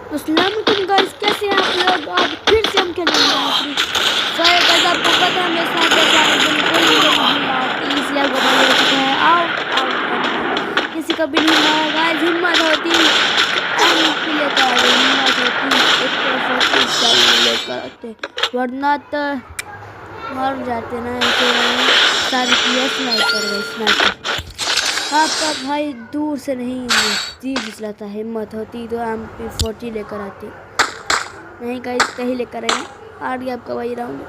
अस्सलामुअलैकुम गाइस, कैसे हैं आप लोग। आज फिर से हम खेलेंगे गाइस। आपको पता है मेरे साथ जैसा बिल्कुल नहीं आती, इसलिए आपको बंद हो चुका है। आउट आउट किसी का भी नहीं मारा गाइस। हिम्मत होती एमपी लेकर आ गई, हिम्मत होती एक तो 47 लेकर आते, वरना तो मर जाते ना ऐसे। सारी किया स्नाइपर आपका भाई दूर से नहीं नजदीक चलाता। हिम्मत होती तो MP40 लेकर आती, नहीं गाइस कहीं लेकर आई। आ गया आपका भाई राउंड।